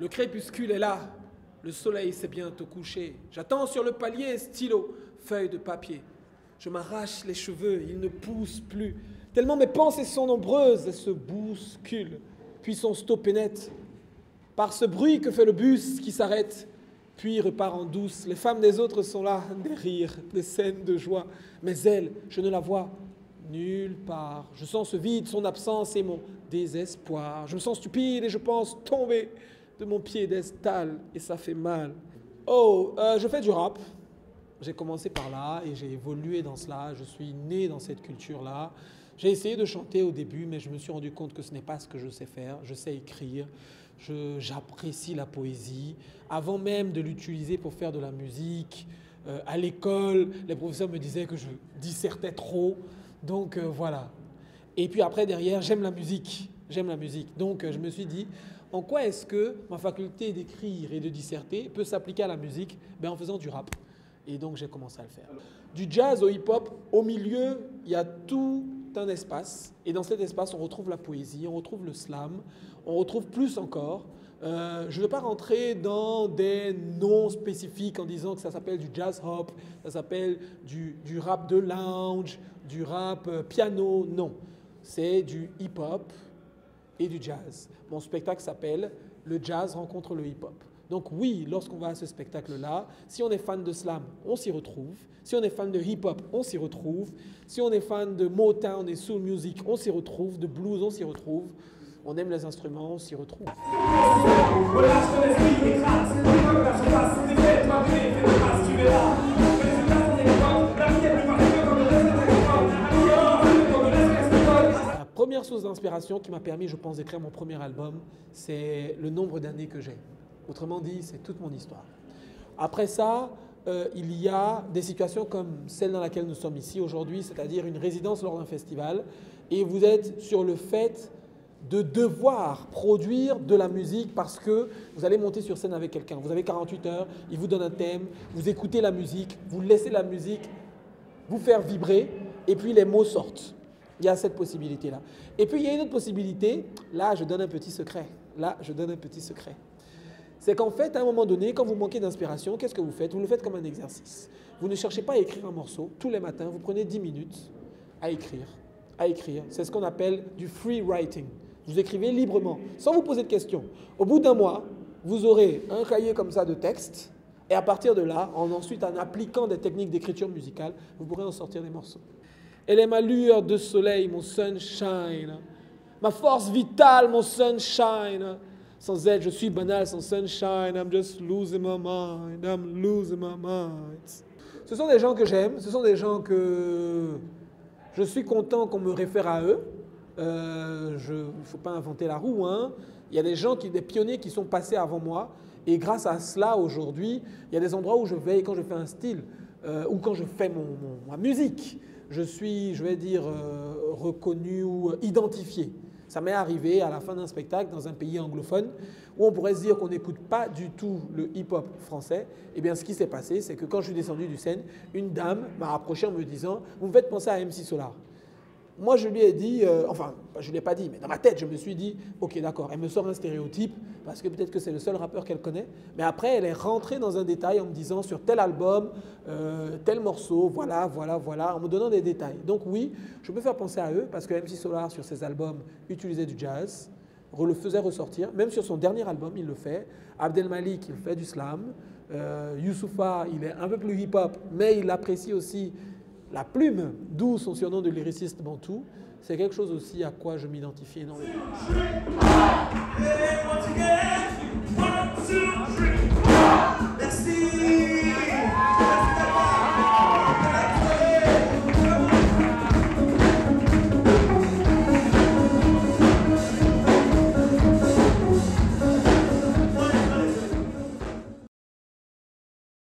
Le crépuscule est là, le soleil s'est bientôt couché. J'attends sur le palier, stylo, feuille de papier. Je m'arrache les cheveux, ils ne poussent plus. Tellement mes pensées sont nombreuses, elles se bousculent, puis sont stoppées net. Par ce bruit que fait le bus qui s'arrête, puis repart en douce. Les femmes des autres sont là, des rires, des scènes de joie. Mais elle, je ne la vois nulle part. Je sens ce vide, son absence et mon désespoir. Je me sens stupide et je pense tomber de mon piédestal et ça fait mal. Oh, je fais du rap. J'ai commencé par là et j'ai évolué dans cela. Je suis né dans cette culture-là. J'ai essayé de chanter au début, mais je me suis rendu compte que ce n'est pas ce que je sais faire. Je sais écrire, j'apprécie la poésie. Avant même de l'utiliser pour faire de la musique, à l'école, les professeurs me disaient que je dissertais trop. Donc voilà. Et puis après, derrière, j'aime la musique. J'aime la musique. Donc je me suis dit, en quoi est-ce que ma faculté d'écrire et de disserter peut s'appliquer à la musique? En faisant du rap. Et donc j'ai commencé à le faire. Du jazz au hip-hop, au milieu, il y a tout un espace. Et dans cet espace, on retrouve la poésie, on retrouve le slam, on retrouve plus encore. Je ne veux pas rentrer dans des noms spécifiques en disant que ça s'appelle du jazz hop, ça s'appelle du rap de lounge, du rap piano. Non, c'est du hip-hop et du jazz. Mon spectacle s'appelle « Le jazz rencontre le hip-hop ». Donc oui, lorsqu'on va à ce spectacle-là, si on est fan de slam, on s'y retrouve. Si on est fan de hip-hop, on s'y retrouve. Si on est fan de Motown et soul music, on s'y retrouve. De blues, on s'y retrouve. On aime les instruments, on s'y retrouve. La première source d'inspiration qui m'a permis, je pense, d'écrire mon premier album, c'est le nombre d'années que j'ai. Autrement dit, c'est toute mon histoire. Après ça, il y a des situations comme celle dans laquelle nous sommes ici aujourd'hui, c'est-à-dire une résidence lors d'un festival, et vous êtes sur le fait de devoir produire de la musique parce que vous allez monter sur scène avec quelqu'un. Vous avez 48 heures, il vous donne un thème, vous écoutez la musique, vous laissez la musique vous faire vibrer, et puis les mots sortent. Il y a cette possibilité-là. Et puis, il y a une autre possibilité. Là, je donne un petit secret. C'est qu'en fait, à un moment donné, quand vous manquez d'inspiration, qu'est-ce que vous faites? Vous le faites comme un exercice. Vous ne cherchez pas à écrire un morceau. Tous les matins, vous prenez 10 minutes à écrire. C'est ce qu'on appelle du free writing. Vous écrivez librement, sans vous poser de questions. Au bout d'un mois, vous aurez un cahier comme ça de texte. Et à partir de là, ensuite, en appliquant des techniques d'écriture musicale, vous pourrez en sortir des morceaux. Elle est ma lueur de soleil, mon sunshine. Ma force vitale, mon sunshine. Sans elle, je suis banal, sans sunshine. I'm just losing my mind. I'm losing my mind. Ce sont des gens que j'aime. Ce sont des gens que je suis content qu'on me réfère à eux. Il ne faut pas inventer la roue. Hein. Il y a des gens, des pionniers qui sont passés avant moi. Et grâce à cela, aujourd'hui, il y a des endroits où je vais, quand je fais un style, ou quand je fais ma musique, je suis, je vais dire, reconnu ou identifié. Ça m'est arrivé à la fin d'un spectacle dans un pays anglophone où on pourrait se dire qu'on n'écoute pas du tout le hip-hop français. Eh bien, ce qui s'est passé, c'est que quand je suis descendu du scène, une dame m'a approché en me disant « Vous me faites penser à MC Solar ». Moi, je lui ai dit, enfin, je ne l'ai pas dit, mais dans ma tête, je me suis dit, ok, d'accord, elle me sort un stéréotype, parce que peut-être que c'est le seul rappeur qu'elle connaît, mais après, elle est rentrée dans un détail en me disant, sur tel album, tel morceau, voilà, en me donnant des détails. Donc oui, je peux faire penser à eux, parce que MC Solar, sur ses albums, utilisait du jazz, le faisait ressortir, même sur son dernier album, il le fait. Abdel Malik, il fait du slam. Youssoupha, il est un peu plus hip-hop, mais il apprécie aussi la plume, d'où son surnom de lyriciste bantou, c'est quelque chose aussi à quoi je m'identifie énormément.